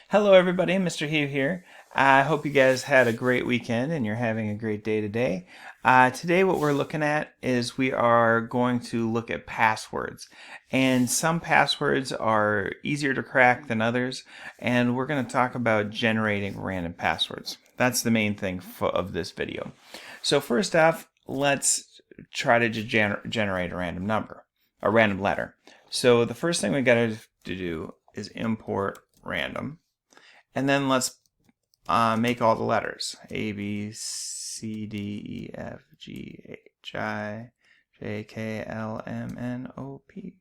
Hello everybody, Mr. Hugh here. I hope you guys had a great weekend and you're having a great day today. Today what we're looking at is we are going to look at passwords. And some passwords are easier to crack than others, and we're going to talk about generating random passwords. That's the main thing of this video. So first off, let's try to generate a random number, a random letter. So the first thing we got to do is import random. And then let's make all the letters. A, B, C, D, E, F, G, H, I, J, K, L, M, N, O, P,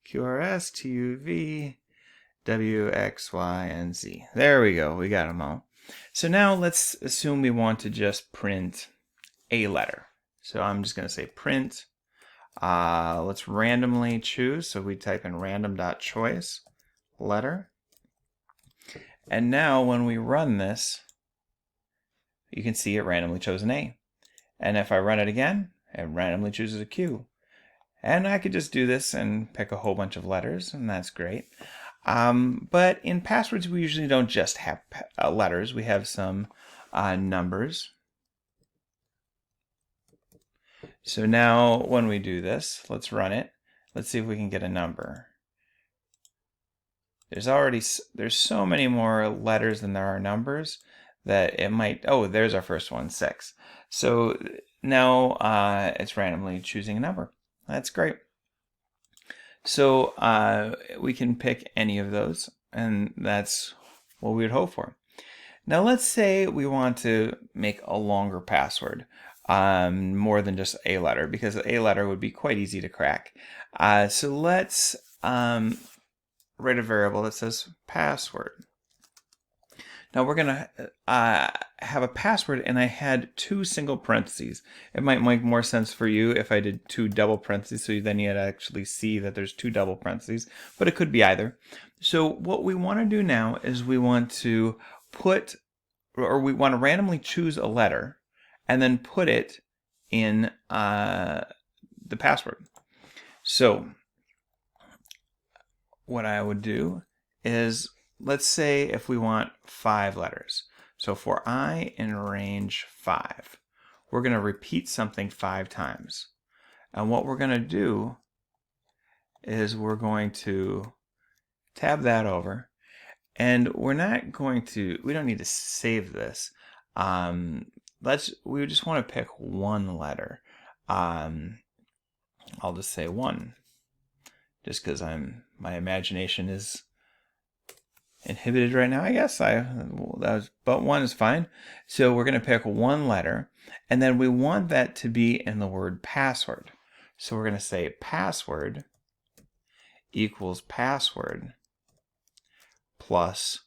Q, R, S, T, U, V, W, X, Y, and Z. There we go. We got them all. So now let's assume we want to just print a letter. So I'm just going to say print. Let's randomly choose. So we type in random.choice letter. And now when we run this, you can see it randomly chose an A. And if I run it again, it randomly chooses a Q. And I could just do this and pick a whole bunch of letters, and that's great. But in passwords, we usually don't just have letters. We have some numbers. So now when we do this, let's run it. Let's see if we can get a number. There's so many more letters than there are numbers that it might, oh, there's our first one, 6. So now it's randomly choosing a number. That's great. So we can pick any of those, and that's what we would hope for. Now let's say we want to make a longer password, more than just a letter, because a letter would be quite easy to crack. So let's write a variable that says password. Now we're going to have a password, and I had 2 single parentheses. It might make more sense for you if I did 2 double parentheses, so then you'd actually see that there's 2 double parentheses, but it could be either. So what we want to do now is we want to we want to randomly choose a letter and then put it in the password. So what I would do is, let's say if we want 5 letters. So for I in range 5, we're going to repeat something 5 times. And what we're going to do is we're going to tab that over. And we don't need to save this. We just want to pick one letter. I'll just say 1. Just because my imagination is inhibited right now, I guess. But 1 is fine. So we're going to pick one letter, and then we want that to be in the word password. So we're going to say password equals password plus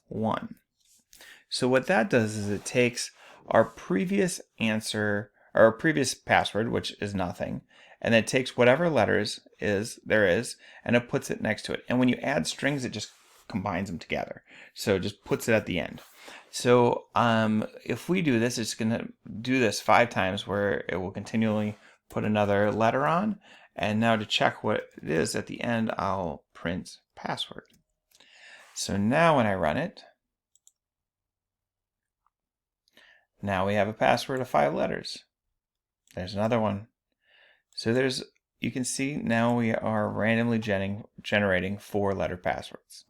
1. So what that does is it takes our previous answer, or our previous password, which is nothing, and it takes whatever letters there is, and it puts it next to it. And when you add strings, it just combines them together. So it just puts it at the end. So if we do this, it's going to do this 5 times, where it will continually put another letter on. And now to check what it is at the end, I'll print password. So now when I run it, now we have a password of 5 letters. There's another one. So you can see now we are randomly generating 4-letter passwords.